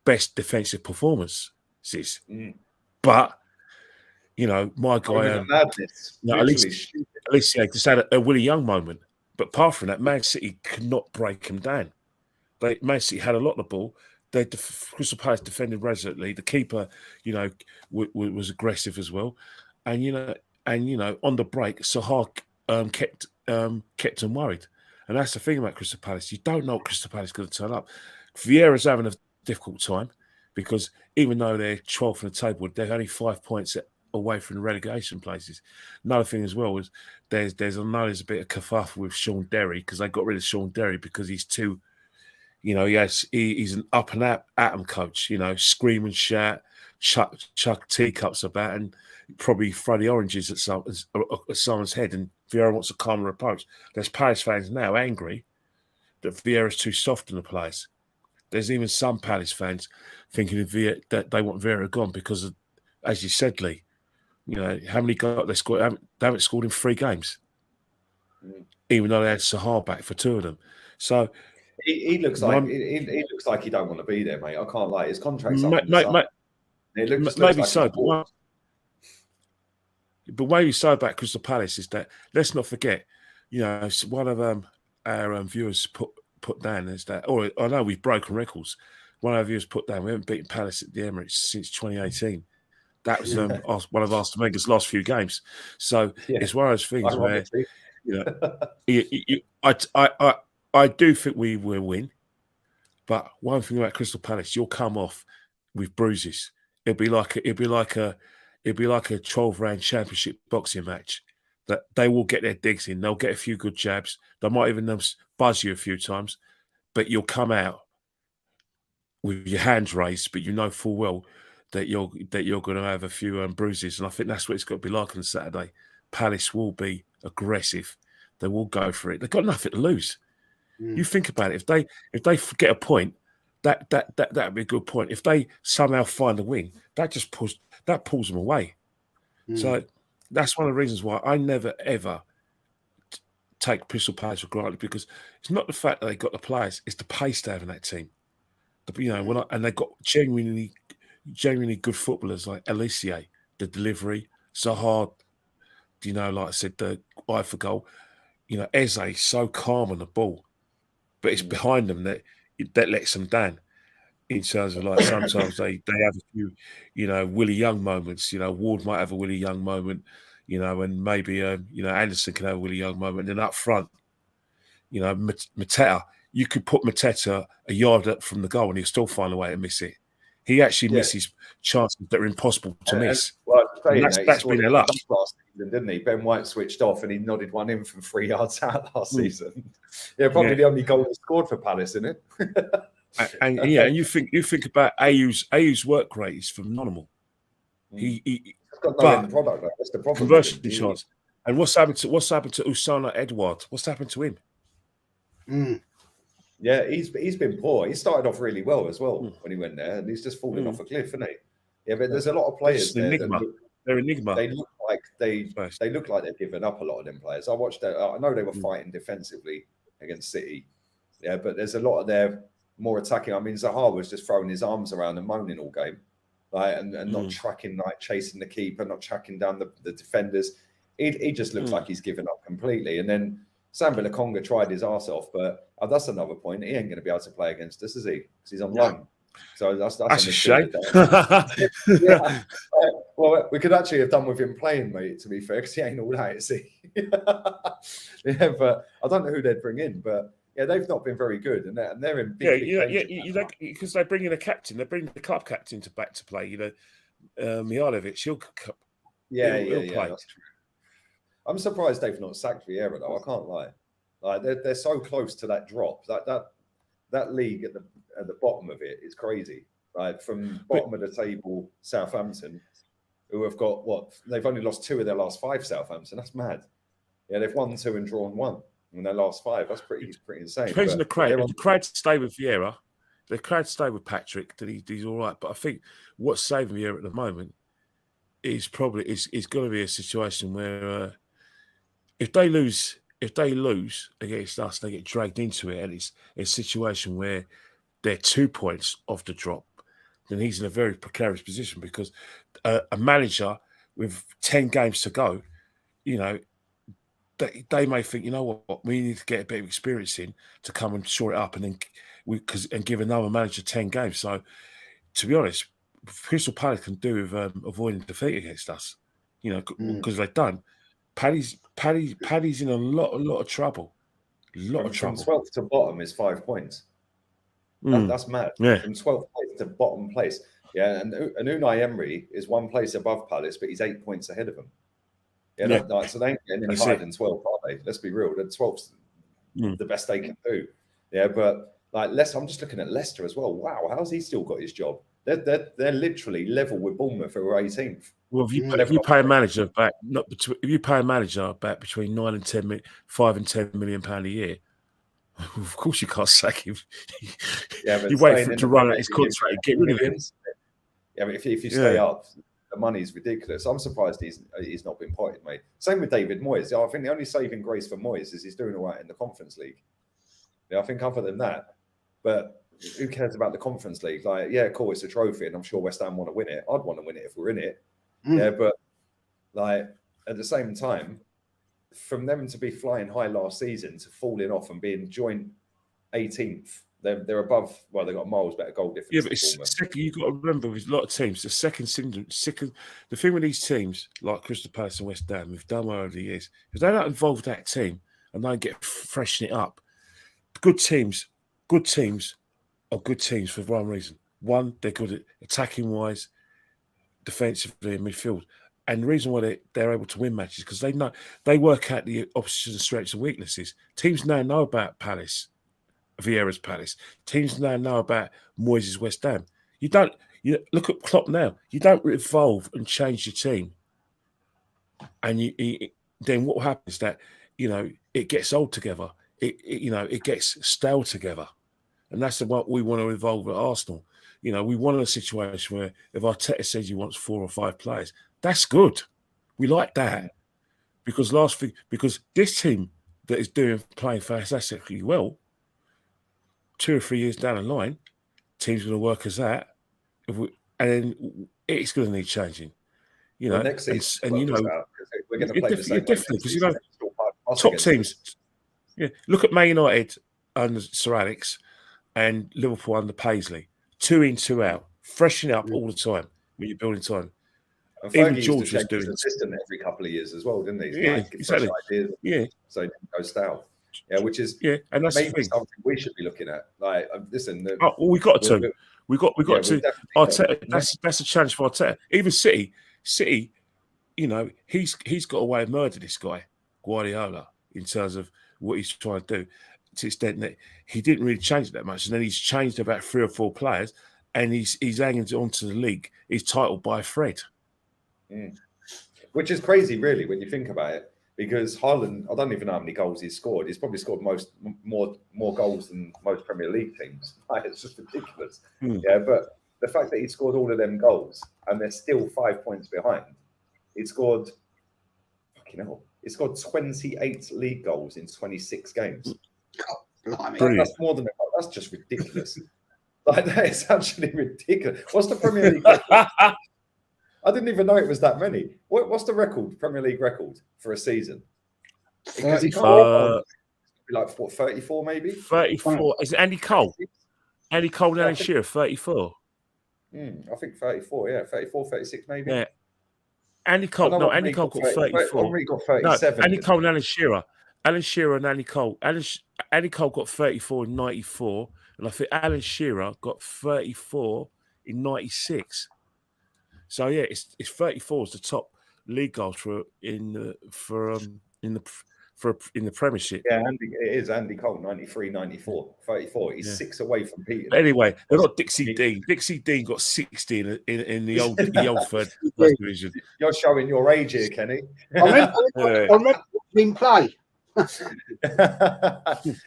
best defensive performances. But my guy, Alicia just had a Willie Young moment. But apart from that, Man City could not break him down. Man City had a lot of the ball. Crystal Palace defended resolutely. The keeper, was aggressive as well, and on the break, Sahar kept them worried. And that's the thing about Crystal Palace. You don't know what Crystal Palace is going to turn up. Vieira's having a difficult time because even though they're 12th in the table, they're only 5 points away from the relegation places. Another thing as well is there's a bit of kerfuffle with Sean Derry because they got rid of Sean Derry because he's too, he's an up and out atom coach. Scream and shout, chuck teacups about, and probably throw the oranges at someone's head. And Vieira wants a calmer approach. There's Palace fans now angry that Vieira's too soft in the place. There's even some Palace fans thinking that they want Vieira gone because of, as you said, Lee, how many goals they scored? They haven't scored in 3 games, even though they had Sahar back for 2 of them. So he looks like he don't want to be there, mate. I can't lie. His contract's up. Maybe so, but maybe so about Crystal Palace is that let's not forget, one of our viewers put down is that, or I know we've broken records. One of our viewers put down we haven't beaten Palace at the Emirates since 2018. That was one of Arsene Wenger's last few games. So it's one of those things where I do think we will win. But one thing about Crystal Palace, you'll come off with bruises. It'll be like a 12-round championship boxing match. That they will get their digs in. They'll get a few good jabs. They might even buzz you a few times, but you'll come out with your hands raised. But you know full well that you're going to have a few bruises, and I think that's what it's got to be like on Saturday. Palace will be aggressive. They will go for it. They've got nothing to lose. You think about it. If they get a point, that'd be a good point. If they somehow find a win, that pulls them away. So that's one of the reasons why I never ever take Crystal Palace for granted, because it's not the fact that they got the players; it's the pace they have in that team. And they got genuinely good footballers like Alicia, the delivery, Zaha, like I said, the eye for goal. Eze is so calm on the ball, but it's behind them that lets them down. In terms of sometimes they have a few, Willie Young moments. Ward might have a Willie Young moment, and maybe Anderson can have a Willie Young moment. And then up front, Mateta, you could put Mateta a yard up from the goal and he'll still find a way to miss it. He actually misses chances that are impossible to miss. That's been a luck. Last season, didn't he? Ben White switched off and he nodded one in from 3 yards out last season. Probably the only goal he scored for Palace, isn't it? And you think about Ayew's work rate is phenomenal. He's got no end product. That's the problem. Conversion shots. And what's happened to Usana Edouard? What's happened to him? Yeah, he's been poor. He started off really well as well when he went there, and he's just fallen off a cliff, isn't he? Yeah, but there's a lot of players there. They're enigma. They look like they've given up, a lot of them players. I watched that. I know they were fighting defensively against City. Yeah, but there's a lot of their more attacking. I mean, Zaha was just throwing his arms around and moaning all game, and not tracking, chasing the keeper, not tracking down the defenders. He just looks like he's given up completely. And then Sambi Lokonga tried his arse off, but that's another point. He ain't going to be able to play against us, is he? Because he's on loan. So that's a shame. Yeah. Well, we could actually have done with him playing, mate, to be fair, because he ain't all that, is he? Yeah, but I don't know who they'd bring in, but yeah, they've not been very good, and they're in big danger. Because they bring in a captain, they bring the club captain back to play. You know, Mihailovic, he'll play. That's true. I'm surprised they've not sacked Vieira, though. I can't lie. Like they're so close to that drop. That league at the bottom of it is crazy. Like from bottom of the table, Southampton, who have got they've only lost 2 of their last 5. Southampton, that's mad. Yeah, they've won 2 and drawn 1 in their last 5. That's pretty insane. Depends on the crowd. If the crowd stay with Vieira, the crowd stay with Patrick, then he's all right. But I think what's saving Vieira at the moment is probably is going to be a situation where if they lose against us, they get dragged into it, and it's a situation where they're 2 points off the drop, then he's in a very precarious position because a manager with 10 games to go, you know, they may think, you know what, we need to get a bit of experience in to come and shore it up, and then give another manager 10 games. So, to be honest, Crystal Palace can do with avoiding defeat against us, you know, because they don't. Paddy's in a lot of trouble. From 12th to bottom is 5 points. That's mad. Yeah. From 12th place to bottom place. Yeah, and Unai Emery is 1 place above Palace, but he's 8 points ahead of them. Yeah. So they ain't getting any higher than 12th, are they? Let's be real. The 12th's the best they can do. Yeah, but like Leicester, I'm just looking at Leicester as well. Wow, how's he still got his job? They're literally level with Bournemouth, who are 18th. Well, if you pay a manager back, between 9 and 10 million, 5 and 10 million pound a year, of course you can't sack him. Yeah, but you wait for him to run out his contract and get rid of him. Yeah, but if you stay up, the money's ridiculous. I'm surprised he's not been potted, mate. Same with David Moyes. I think the only saving grace for Moyes is he's doing all right in the Conference League. Yeah, I think other than that, but who cares about the Conference League? Like, yeah, cool, it's a trophy, and I'm sure West Ham want to win it. I'd want to win it if we're in it. Yeah, but like at the same time, from them to be flying high last season to falling off and being joint 18th, they're above. Well, they've got a miles better goal difference. Yeah, but it's second. You've got to remember with a lot of teams, the thing with these teams like Crystal Palace and West Ham, we've done well over the years. If they don't involve that team and they get freshen it up, good teams are good teams for one reason. One, they're good at attacking wise, defensively, and midfield. And the reason why they're able to win matches because they work out the opposition's strengths and weaknesses. Teams now know about Vieira's Palace. Teams now know about Moyes' West Ham. You look at Klopp now. You don't evolve and change your team, and then what happens is that it gets old together. It gets stale together, and that's what we want to evolve at Arsenal. We want a situation where if Arteta says he wants 4 or 5 players, that's good. We like that because this team that is playing fantastically well, 2 or 3 years down the line, team's going to work as that, and then it's going to need changing. Next season, we're going to play the same definitely because top teams. Yeah, look at Man United under Sir Alex and Liverpool under Paisley. 2 in, 2 out, freshening up all the time when you're building time. And even George was doing assistant every couple of years as well, didn't he? Yeah, exactly. So it didn't go style. Yeah, which is and that's maybe something we should be looking at. Like, listen, we got to. Arteta, that's a challenge for Arteta. Even City, he's got a way of murdering this guy, Guardiola, in terms of what he's trying to do. To the extent that he didn't really change it that much, and then he's changed about 3 or 4 players, and he's hanging on to the league. He's titled by Fred, which is crazy, really, when you think about it. Because Haaland, I don't even know how many goals he's scored. He's probably scored more goals than most Premier League teams. Like, it's just ridiculous. Yeah, but the fact that he scored all of them goals and they're still 5 points behind, he scored 28 league goals in 26 games. That's more than that's just ridiculous. Like, that is actually ridiculous. What's the Premier League record? I didn't even know it was that many. What's the record, Premier League record for a season? Because he can't like 34 maybe. 34. Is it Andy Cole? Andy Cole and Alan Shearer, 34. I think 34, yeah. 34, 36 maybe. Yeah. Andy Cole, no, Andy Cole got 34. Henry got 37. No, Andy Cole and Alan Shearer. Alan Shearer and Andy Cole. Andy Cole got 34 in 94. And I think Alan Shearer got 34 in 96. So yeah, it's 34 is the top league goals in the Premiership. Yeah, it is Andy Cole, 93, 94, 34. He's 6 away from Peter. But anyway, they're not Dixie Dean. Dixie Dean got 60 in the old third division. You're showing your age here, Kenny. I remember him play. Didn't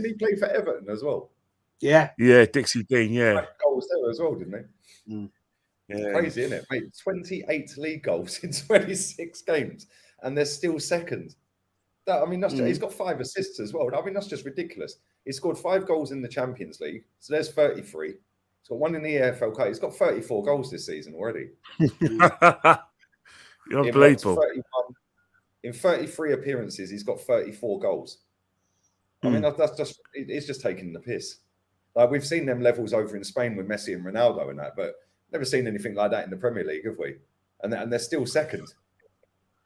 he play for Everton as well? Yeah, Dixie Dean, yeah. Goals there as well, didn't he? Yeah. Crazy, isn't it? Mate, 28 league goals in 26 games, and they're still second. He's got 5 assists as well. I mean, that's just ridiculous. He scored 5 goals in the Champions League, so there's 33. He's got 1 in the EFL Cup. He's got 34 goals this season already. Unbelievable. In 33 appearances, he's got 34 goals. I mean, it's just taking the piss. Like, we've seen them levels over in Spain with Messi and Ronaldo and that, but never seen anything like that in the Premier League, have we? And they're still second.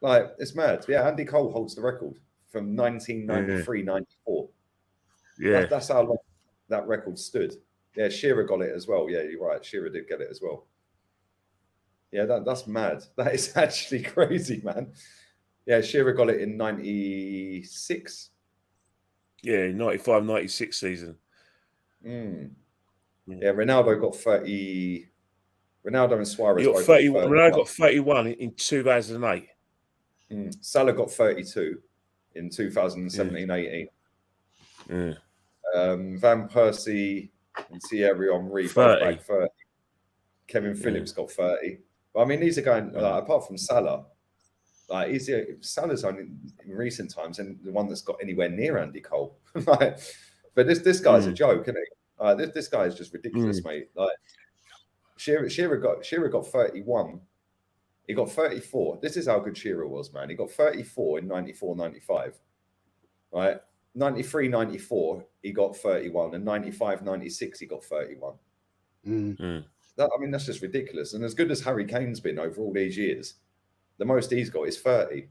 Like, it's mad. Yeah, Andy Cole holds the record from 1993-94. Yeah. That's how long that record stood. Yeah, Shearer got it as well. Yeah, you're right. Shearer did get it as well. Yeah, that's mad. That is actually crazy, man. Yeah, Shearer got it in 96. Yeah, 95-96 season. Yeah, Ronaldo got 30. Ronaldo and Suarez got 31. Ronaldo got 31 in 2008. Salah got 32 in 2017-18. Van Persie and Thierry Henry both back 30. Kevin Phillips got 30. But I mean, these are going apart from Salah. Like, Salah's only in recent times and the one that's got anywhere near Andy Cole. But this guy's a joke, isn't he? This guy is just ridiculous, mate. Like, Shearer got 31. He got 34. This is how good Shearer was, man. He got 34 in 94-95. Right? 93-94, he got 31. And 95-96, he got 31. That's just ridiculous. And as good as Harry Kane's been over all these years, the most he's got is 30.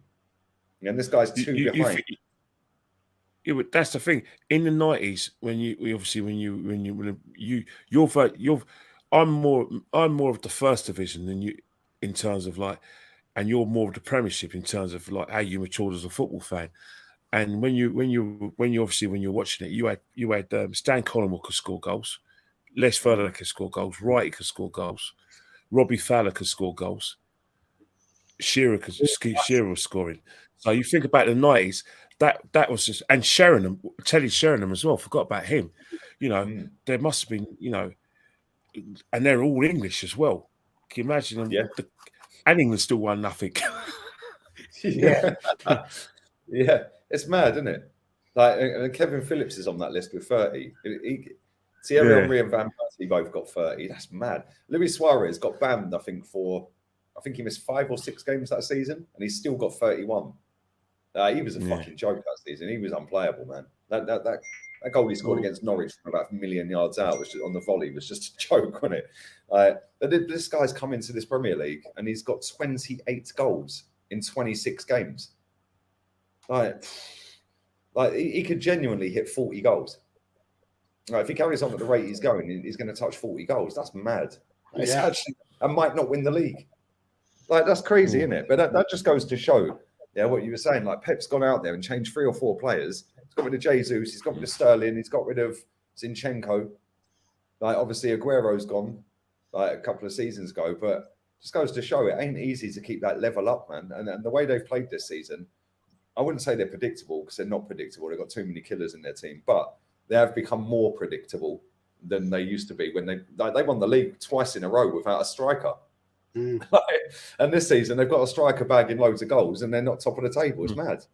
And this guy's 2 behind. That's the thing. In the 90s, I'm more of the first division than you in terms of like, and you're more of the Premiership in terms of like how you matured as a football fan. And when you're watching it, you had Stan Collymore could score goals, Les Furler could score goals, Wright could score goals, Robbie Fowler could score goals, Shearer was scoring. So you think about the 90s, that was just, and Sheringham, Teddy Sheringham as well. Forgot about him. There must have been, and they're all English as well. Can you imagine them? Yeah. And England still won nothing. Yeah. Yeah. It's mad, isn't it? Like, and Kevin Phillips is on that list with 30. Thierry Henry and Van Persie both got 30. That's mad. Luis Suarez got banned, I think he missed 5 or 6 games that season, and he's still got 31. He was a fucking joke that season. He was unplayable, man. That goal he scored against Norwich from about 1 million yards out was just, on the volley, was just a joke, wasn't it? But this guy's come into this Premier League and he's got 28 goals in 26 games. Like he could genuinely hit 40 goals. Like, if he carries on at the rate he's going, he's going to touch 40 goals. That's mad. It's actually, and might not win the league. Like, that's crazy, isn't it? But that just goes to show, what you were saying. Like, Pep's gone out there and changed 3 or 4 players. He's got rid of JEZ'S, he's got rid of Sterling, he's got rid of Zinchenko. Like, obviously, Aguero's gone, like, a couple of seasons ago. But just goes to show it ain't easy to keep that level up, man. And the way they've played this season, I wouldn't say they're predictable because they're not predictable. They've got too many killers in their team. But they have become more predictable than they used to be when they won the league twice in a row without a striker. And this season they've got a striker bagging loads of goals and they're not top of the table. It's mad.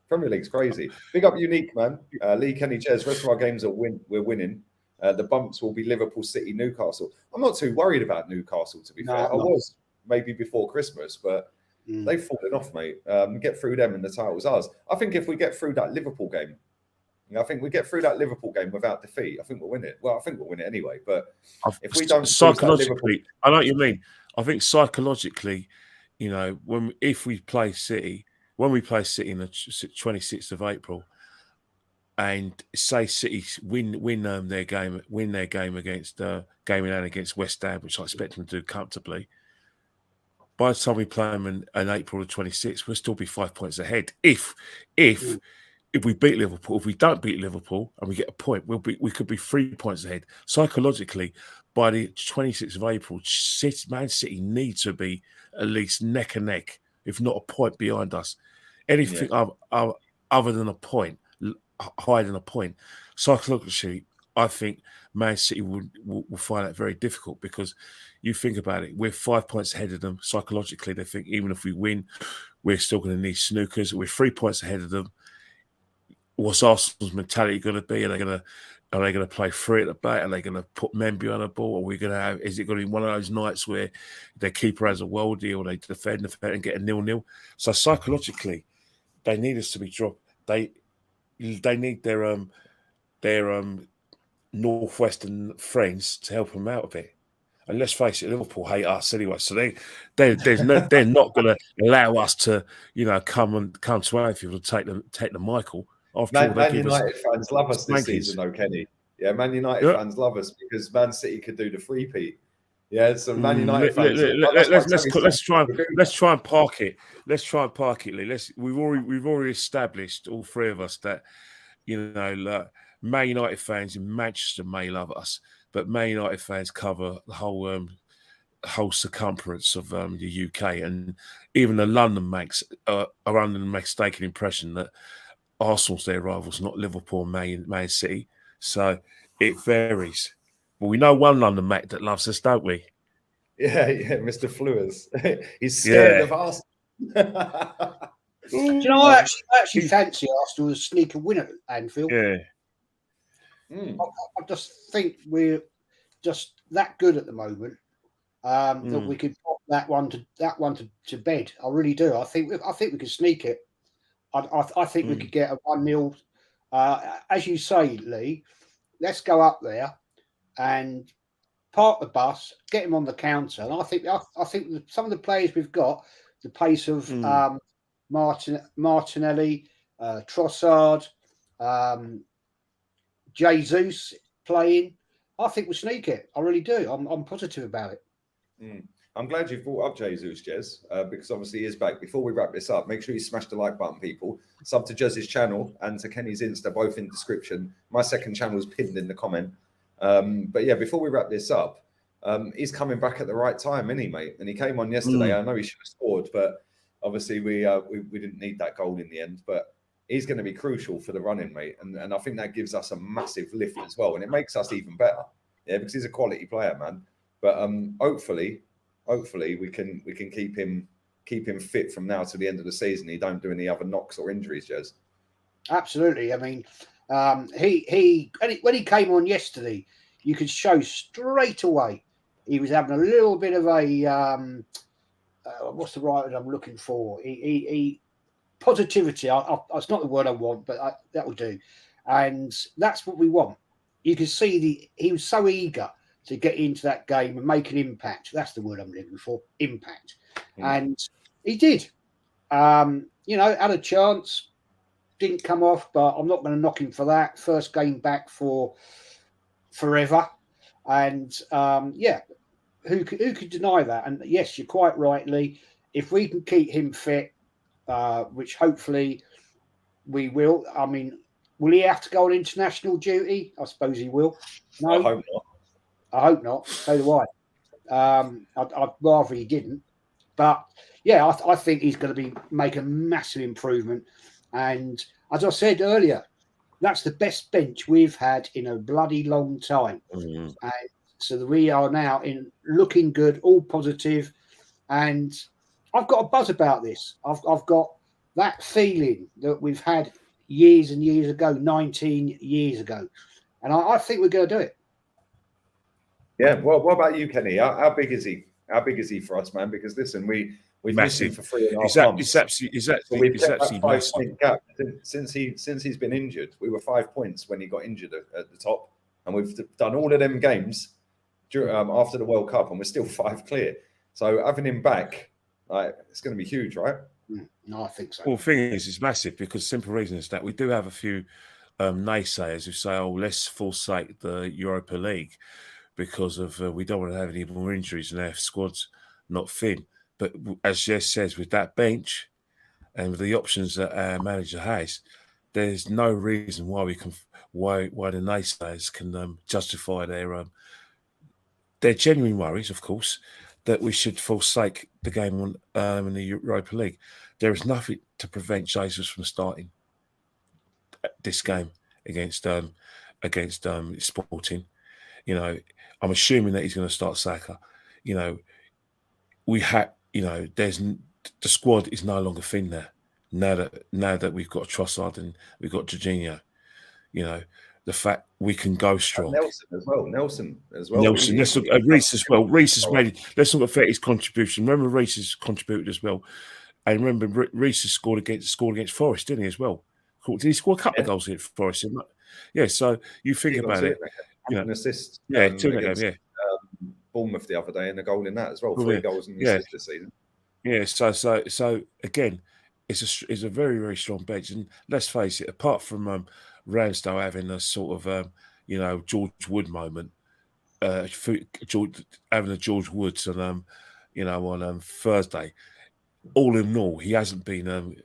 Premier League's crazy. Big up Unique, man. Lee, Kenny, Jez. Rest of our games we're winning. The bumps will be Liverpool, City, Newcastle. I'm not too worried about Newcastle, to be fair. I was maybe before Christmas, but they've fallen off, mate. Get through them and the title's ours. I think if we get through that Liverpool game, I think we get through that Liverpool game without defeat. I think we'll win it. Well, I think we'll win it anyway. But if we don't psychologically, I know what you mean. I think psychologically, you know, when we play City on the 26th of April, and say City win their game against game in hand against West Ham, which I expect them to do comfortably. By the time we play them in April the 26th, we'll still be 5 points ahead. If we beat Liverpool, if we don't beat Liverpool and we get a point, we could be 3 points ahead. Psychologically, by the 26th of April, Man City need to be at least neck and neck, if not a point behind us. Anything other than a point, higher than a point, psychologically, I think Man City will find that very difficult, because you think about it, we're 5 points ahead of them. Psychologically, they think even if we win, we're still going to need snookers. We're 3 points ahead of them. What's Arsenal's mentality going to be? Are they going to play free at the back? Are they going to put men behind the ball? Are we going to have? Is it going to be one of those nights where their keeper has a worldie, or they defend and get a 0-0? So psychologically, they need us to be dropped. They need their northwestern friends to help them out a bit. And let's face it, Liverpool hate us anyway, so they're not going to allow us to, you know, come to Anfield and take the Michael. Man United fans love us this season, though, Kenny. Yeah, Man United fans love us because Man City could do the three-peat. Yeah, so Man United fans. Let's try and park it. Let's try and park it, Lee. We've already established, all three of us, that, you know, Man United fans in Manchester may love us, but Man United fans cover the whole circumference of the UK, and even the London Macs are under the mistaken impression that Arsenal's their rivals, not Liverpool and Man City. So it varies. But we know one London Mac that loves us, don't we? Yeah, Mr. Flewers. He's scared of Arsenal. Do you know, I actually fancy Arsenal to sneak a win at Anfield. Yeah. I just think we're just that good at the moment that we could put that one to bed. I really do. I think we could sneak it. I think we could get a 1-0. As you say, Lee, let's go up there and park the bus, get him on the counter. And I think some of the players we've got, the pace of Martinelli, Trossard, JEZ'S playing, I think we'll sneak it. I really do. I'm positive about it. I'm glad you brought up JEZ'S, Jez, because obviously he is back. Before we wrap this up, make sure you smash the like button, people. Sub to JEZ'S channel and to Kenny's Insta, both in the description. My second channel is pinned in the comment. But yeah, before we wrap this up, he's coming back at the right time, isn't he, mate? And he came on yesterday. I know he should have scored, but obviously we didn't need that goal in the end. But he's going to be crucial for the running, mate. And I think that gives us a massive lift as well. And it makes us even better. Yeah, because he's a quality player, man. But hopefully we can keep him fit from now to the end of the season. He don't do any other knocks or injuries, Jez. Absolutely. I mean, when he came on yesterday, you could show straight away he was having a little bit of a what's the right word I'm looking for? He positivity. That's not the word I want, but that will do. And that's what we want. You can see he was so eager to get into that game and make an impact. That's the word I'm looking for, impact. And he did. You know, had a chance, didn't come off, but I'm not going to knock him for that. First game back for forever. And, who could deny that? And yes, you're quite right, Lee. If we can keep him fit, which hopefully we will. I mean, will he have to go on international duty? I suppose he will. No, I hope not. I hope not. So do I. I'd rather he didn't. But yeah, I think he's going to make a massive improvement. And as I said earlier, that's the best bench we've had in a bloody long time. And so we are now looking good, all positive. And I've got a buzz about this. I've got that feeling that we've had years and years ago, 19 years ago. And I think we're going to do it. Yeah. Well, what about you, Kenny? How big is he? How big is he for us, man? Because listen, we We've massive. missed him for 3.5 months. It's We've kept that actually 5 massive. point gap since he's been injured. We were 5 points when he got injured at the top, and we've done all of them games after the World Cup, and we're still 5 clear. So having him back, it's going to be huge, right? No, I think so. Well, the thing is, it's massive because simple reason is that we do have a few naysayers who say, "Oh, let's forsake the Europa League because of we don't want to have any more injuries and our squad's not thin." But as Jez says, with that bench and with the options that our manager has, there's no reason why the naysayers can justify their genuine worries, of course, that we should forsake the game in the Europa League. There is nothing to prevent Jesus from starting this game against Sporting. You know, I'm assuming that he's going to start Saka. You know, the squad is no longer thin there. Now that we've got Trossard and we've got Jorginho, you know, the fact we can go strong. Nelson as well. Let's look at Reece as well. Reece has made. Let's not forget his contribution. Remember, Reece has contributed as well. And remember, Reece has scored against Forest, didn't he, as well? Did he score a couple of goals against Forest? Yeah, so you think about it. An assist. 2 in that game, Bournemouth the other day and a goal in that as well. 3 goals in the assist this season. Yeah, so again, it's a very, very strong bench. And let's face it, apart from Ramsdale having a sort of George Wood moment, having a George Woods on on Thursday. All in all, he hasn't been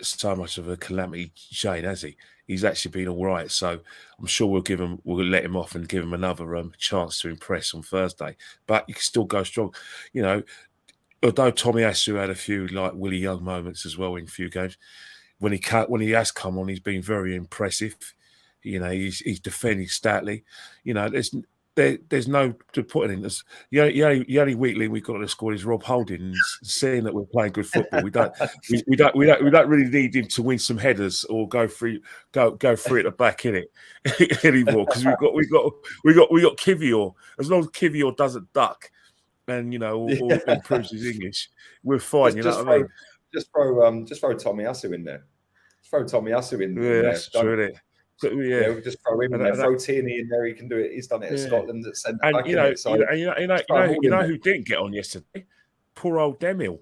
so much of a calamity Jane, has he? He's actually been all right. So I'm sure we'll let him off and give him another chance to impress on Thursday. But you can still go strong. You know, although Tomiyasu had a few like Willie Young moments as well in a few games, when he has come on, he's been very impressive. You know, he's defending stoutly. You know, there's no to put in this. The only weakling we've got in the squad is Rob Holding. Seeing that we're playing good football, we don't really need him to win some headers or go free at the back in it anymore, because we got Kivior. As long as Kivior doesn't duck and or improves his English, we're fine. Just throw Tomiyasu in there. Throw Tomiyasu in there. That's true, isn't it? So, we'll just throw him in there. Throw Tierney in there. He can do it. He's done it at Scotland at centre back. You know who didn't get on yesterday? Poor old Emil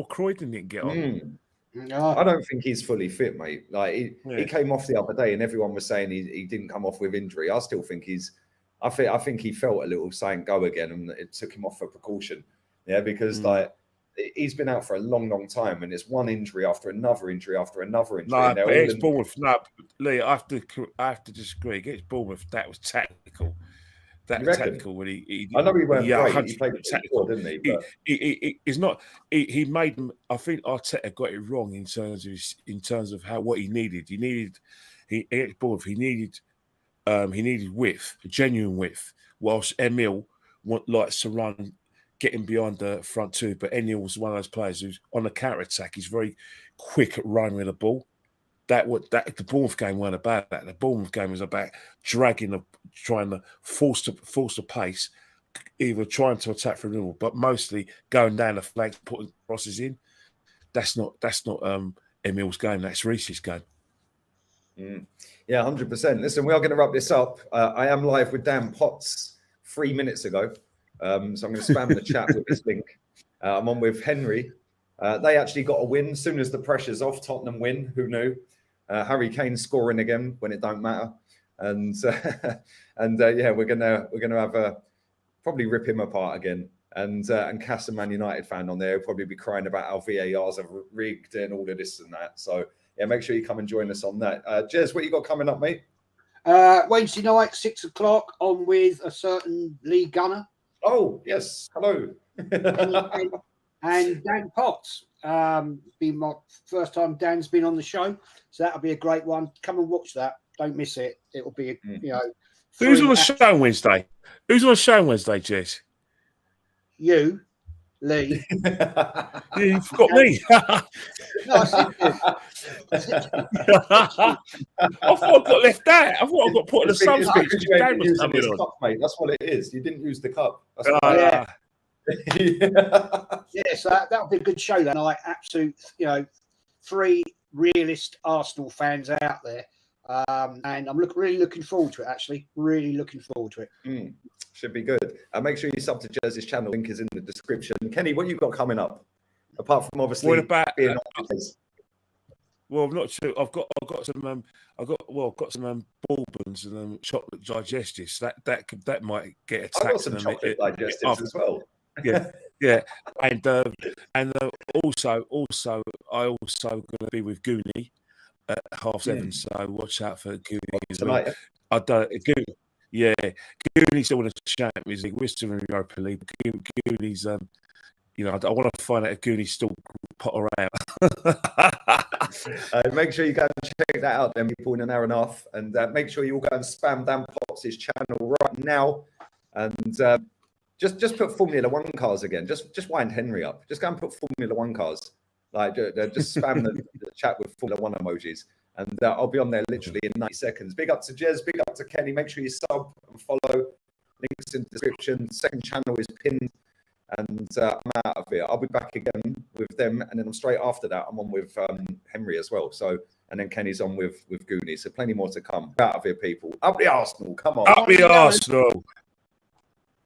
Croydon didn't get on. No. I don't think he's fully fit, mate. Like he came off the other day, and everyone was saying he didn't come off with injury. I still think I think he felt a little saying go again, and it took him off for precaution. Yeah, because he's been out for a long, long time, and it's one injury after another injury after another injury. No, but it's Bournemouth. No, Lee, I have to disagree. Against Bournemouth, that was tactical. That was tactical when he I know he weren't great. He played tactical, didn't he? He's not. He made them. I think Arteta got it wrong in terms of what he needed. He needed width, genuine width, whilst Emil likes to run, getting behind the front two. But Emil's one of those players who's on the counter attack. He's very quick at running with the ball. The Bournemouth game weren't about that. The Bournemouth game was about trying to force the pace, either trying to attack from the middle, but mostly going down the flanks, putting crosses in. That's not Emil's game. That's Reece's game. Yeah, 100%. Listen, we are going to wrap this up. I am live with Dan Potts 3 minutes ago. So I'm going to spam the chat with this link. I'm on with Henry. They actually got a win as soon as the pressure's off. Tottenham win. Who knew? Harry Kane scoring again when it don't matter. And we're gonna have probably rip him apart again. And Cass, a Man United fan on there, will probably be crying about how VARs are rigged and all of this and that. So yeah, make sure you come and join us on that. Jez, what you got coming up, mate? Wednesday night, 6 o'clock, on with a certain Lee Gunner. Oh yes, hello. and Dan Potts. Been my first time Dan's been on the show, so that'll be a great one. Come and watch that. Don't miss it. It'll be Who's on the show on Wednesday? Who's on the show on Wednesday, Jez? You, Lee. You forgot me. No, I thought I got left out. I thought I got put in the subscription. Mate, that's what it is. You didn't use the cup. Yeah, so that would be a good show that night. Absolute, 3 realist Arsenal fans out there. And I'm really looking forward to it, actually. Really looking forward to it. Should be good. Make sure you sub to JEZ'S channel. Link is in the description. Kenny, what you got coming up? Apart from obviously being on well, I'm not sure. I've got some bourbons and chocolate digestives. That might get attacked. I've got some chocolate digestives as well. Yeah, and also I also going to be with Goonie at 7:30. So watch out for Goonie as well. I don't. Yeah, Goonie's still in the Champions League. We're still in the Europa League. Goonie's I want to find out if Goonie's still Potter out. Make sure you go and check that out, then, people, in an hour and a half. And make sure you all go and spam Dan Potts' channel right now. And just put Formula One cars again. Just wind Henry up. Just go and put Formula One cars. Like, just spam the chat with Formula One emojis. And I'll be on there literally in 90 seconds. Big up to JEZ'S, big up to Kenny. Make sure you sub and follow. Links in the description. Second channel is pinned. And I'm out of here. I'll be back again with them, and then I'm straight after that. I'm on with Henry as well. So, and then Kenny's on with Goonie. So plenty more to come. Out of here, people. Up the Arsenal. Come on. Up the Arsenal.